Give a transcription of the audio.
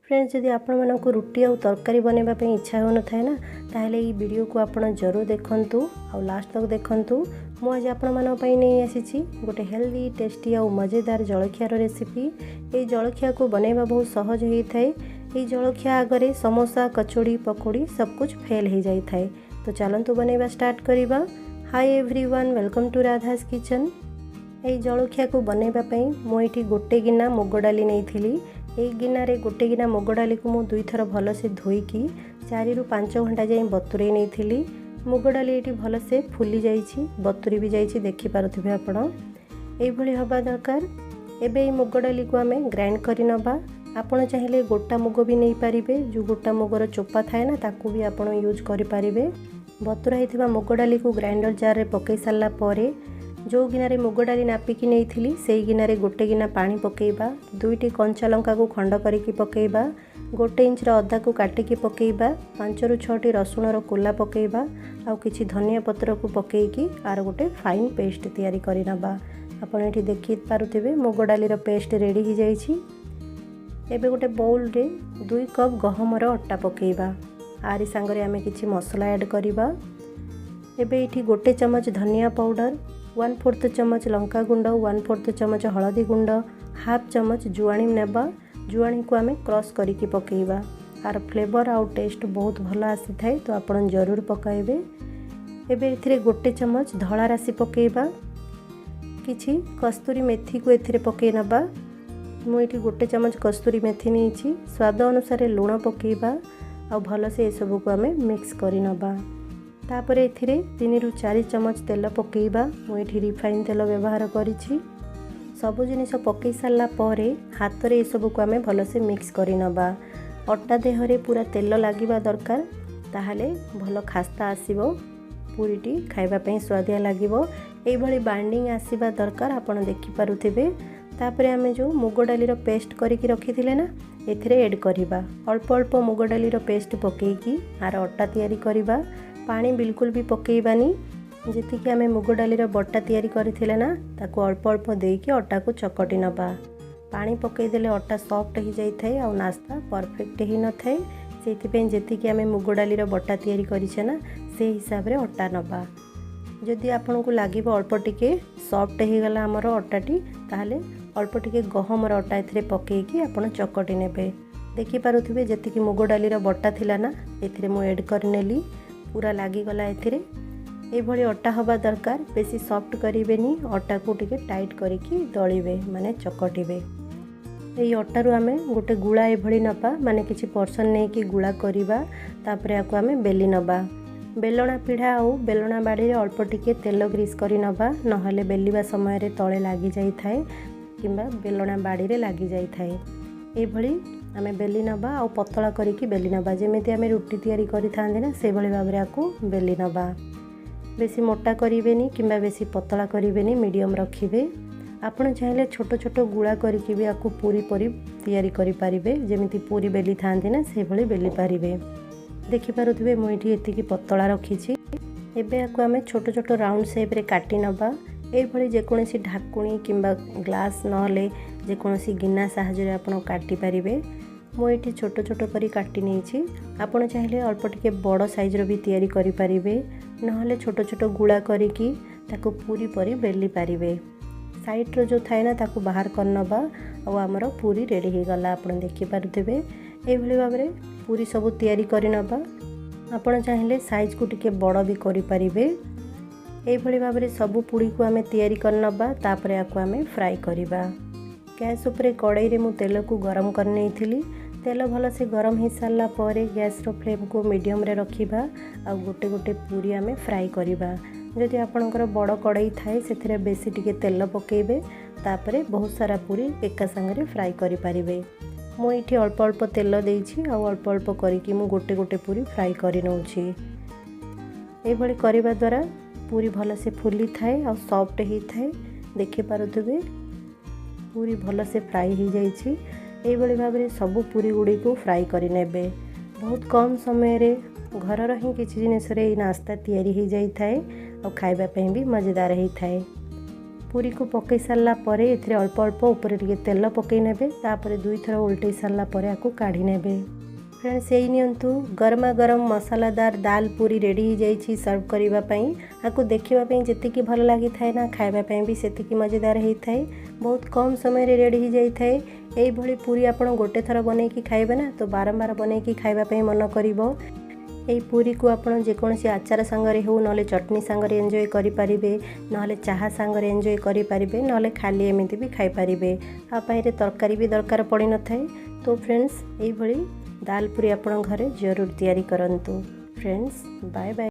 Friends जदि आपण को रुटी और तरकारी बनवा इच्छा हो नए ना ताहले ये वीडियो को आप जरूर देखंतु और लास्ट तक देखंतु। मु आज आपण नहीं आसी गोटे हेल्दी टेस्टी और मजेदार जलखियार रेसिपी। ये जलखिया को बनवा बहुत सहज होता है। ये जलखिया आगे समोसा कचौड़ी पकोड़ी सब कुछ फेल हो जाए थाए। तो चलतु बनवा स्टार्ट करवा। Hi everyone, welcome to Radha's kitchen. ये जलखिया को बनवाई मुझे गोटे गिना मुग डाली नहीं। एक गिनारे गोटे गिना मुग डाली को मु दुई थर भलसे धोईकी 4 ରୁ 5 घंटा जाए बतुरे नहीं। मुग डाली ये भलसे फुली जाइए बतुरी भी जाइए देखी पारुथिबे आपण। एभली हवा दरकार। एबे ये मुग डाली को आमे ग्राइंड करि नबा। आपण चाहिले गोटा मुग भी नहीं पारिबे। जो गोटा मुगर चोपा थाए ना ताकू भी आपण यूज करि पारिबे। बतुरा हिथिबा मुग डाली को ग्राइंडर जार रे पकई सारला परे जो गिनारे मुग डाली नापिकी नहीं से गिनारे गोटे गिना पानी पकेबा। 2टी कंचा लंका को खंड करिकी पकेबा। 1 इंच अदा को काटिकी पकेबा। 5 ରୁ 6टी रसुण रो कोला पकेबा आउ किछि धनिया पत्र को पकेकी आर गोटे फाइन पेस्ट तैयारी करि नबा। आपण एठी देखि पारुथिबे मुग डाली रो पेस्ट रेडी हो जाइछि। एबे गोटे बाउल रे 2 कप गहम रो आटा पकेबा। आरी सांगरे आमे किछि मसला ऐड करिबा। एबे एठी गोटे चम्मच धनिया पाउडर, 1/4 चम्मच लंका गुंड, 1/4 चम्मच हलदी गुंड, हाफ चम्मच जुआणी नेबा। जुआणी को आमे क्रश करिकी पकेबा। आर फ्लेवर आउ टेस्ट बहुत भल आसी थाए तो आपण जरूर पकाइबे। एबे एथिरे गोटे चम्मच धला राशि पकेबा। किछि कस्तूरी मेथी को एथिरे पके नबा। मु एठी गोटे चम्मच कस्तूरी मेथी नेछि। स्वाद अनुसार लूण पकेबा आ भल से ए सब को आमे मिक्स करि नबा। तापर एथिरे 3 ରୁ 4 चम्मच तेल पकेबा। मुझे रिफाइन तेल व्यवहार करिछि। सबु जिनिस पकई सारला परे हाथ रे ए सब को आमे भल से मिक्स करि नबा। अटा देहरे पूरा तेल लागिबा दरकार ताहाले भल खास्ता आसीबो। पूरीटी खाइबा पई स्वादिया लागिबो। एई भली बाइंडिंग आसीबा दरकार आपण देखि पारुथिबे। तापरे आमे जो मुग डाली रो पेस्ट करिकि रखिथिले ना एथिरे ऐड करिबा। अल्प अल्प मुग डाली रो पेस्ट पकेकी आर अटा तैयारी करिबा। पानी बिल्कुल भी पकेबानी। जीति कि आमे मुग डाली रो बट्टा तैयारी करथिले ना ताको अल्प अल्प देकी अटा को चकटी नबा। पानी पकई देले अटा सॉफ्ट हो जाई थाए आ नास्ता परफेक्ट ही न थाए। सेति पे जेति कि आमे मुग डाली रो बट्टा तैयारी करिछे ना से हिसाब रे अटा नबा। जदि आपन को लागिबो अल्प टिके सॉफ्ट हे गला हमर अटाटी ताहाले अल्प टिके गहम रो अटा एथिरे पकेकी आपन चकटी नेबे। देखि पारुथिबे जेति कि मुग डाली रो बट्टा थिला ना एथिरे मु ऐड करनेली। पूरा लागिगला एथिरे। ए भली अटा हवा दरकार। बेसी सॉफ्ट करिवेनी। अटा को टिके टाइट करिकी दळिबे माने चकटिबे। एई अटा रु आमे गोटे गुळा ए भली नबा माने किछि पर्सन नै कि गुळा करिबा। तापरे आको आमे बेली नबा। बेलणा पीढ़ा आउ बेलणा बाड़ी रे अल्प टिके तेल ग्रीस करि नबा नहले बेलिबा समय रे तळे लागी जाई थाए किंबा बेलणा बाड़ी रे लागी जाई थाए। ए भली आमे बेली नबा आ पतला करिकी बेली नबा। जेमिति आमे रुटी तैयारी करि थांदे ना से भली भाबरे आको बेली नबा। बेसी मोटा करिवेनी किंबा बेसी पतला करिवेनी, मीडियम रखिबे। आपण चाहिले छोट छोट गुळा करिकी भी आको पूरी परी तैयारी करि पारिबे। जेमिति पूरी बेली थांदे ना से भली बेली पारिबे। देखि पारुथिबे मु एठी एतिकी पतला रखिछि। एबे आको आमे छोट छोट राउंड शेप रे काटि नबा। ए भली जे कोनोसी ढाकुणी किंबा ग्लास नहले जे कोनोसी गिना साहाय्य रे आपण काटि पारिबे। मु एठी छोट छोट करी काटि नेछि। आपण चाहिले अल्प टिके बड़ साइज रो भी तैयारी करि पारिबे नहले छोट छोट गुळा करिकी ताको पूरी परी बेली पारिबे। साइड रो जो थाए ना ताको बाहर करनबा आ हमर पूरी रेडी हे गला। आपण देखि पारुथिबे ए भली भाबरे पूरी सब तैयारी करिनबा। आपण चाहिले साइज को टिके बड़ भी करि पारिबे। ए भली भाबरे सब पूरी को आमे तैयारी करनबा। तापरे आको आमे फ्राई करिबा। गैस उपरे कड़ाई रे मु तेल को गरम कर नेइथिली। तेल भल से गरम हो सारा पर गैस रो फ्लेम को मीडियम रे रखिबा आ गोटे गोटे पूरी आमे फ्राई करिबा। जदि आपणकर बड़ कड़ाई थाए सेथिरे बेसी टिके तेल पकेबे तापरे बहुत सारा पूरी एका संगे फ्राई करि पारिबे। मु एठी अल्प अल्प तेल देइछि आ अल्प अल्प करिकि मु गोटे गोटे पूरी फ्राई करि नउछि। ए भली करिबा द्वारा पूरी भल से फुली थाए आ सॉफ्ट ही थाए। देखि पारुथिबे पूरी भल से फ्राई हो जाइछि। एई भली भाबरे सब पूरी गुडी को फ्राई करि नेबे। बहुत कम समय रे घर ही किछि जिनिस रे नास्ता तैयारी हो जाई थाए और खाइबा पई भी मजेदार ही थाए। पूरी को पकई सारा पर ए अल्प अल्प ऊपर टिके तेल पकई नेबे तापर 2 थर उल्टै सारा पर आपको काढ़ी नेबे। फ्रेंड्स यही नियंतु गरमा गरम मसालादार दाल पूरी रेडी हो जाइए सर्व करने। आपको देखापी जी भल लगी था ना खावाई भी से मजेदार होता है। बहुत कम समय रे रेडी हो जाए यही पूरी आप गोटे थर बनई खाइबे ना तो बारंबार बनई खावाई मन कर। यही पूरी को आप जेकोसी आचार सांगरे हो ना चटनी सांगरे एंजॉय करें ना चाहा सांगरे एंजॉय करें ना खाली एमती भी खाईपारे। आपरे तरकारी भी दरकार पड़ न था। तो फ्रेंड्स यही दाल पूरी आप घरे जरूर तैयारी करंतु। Friends bye bye.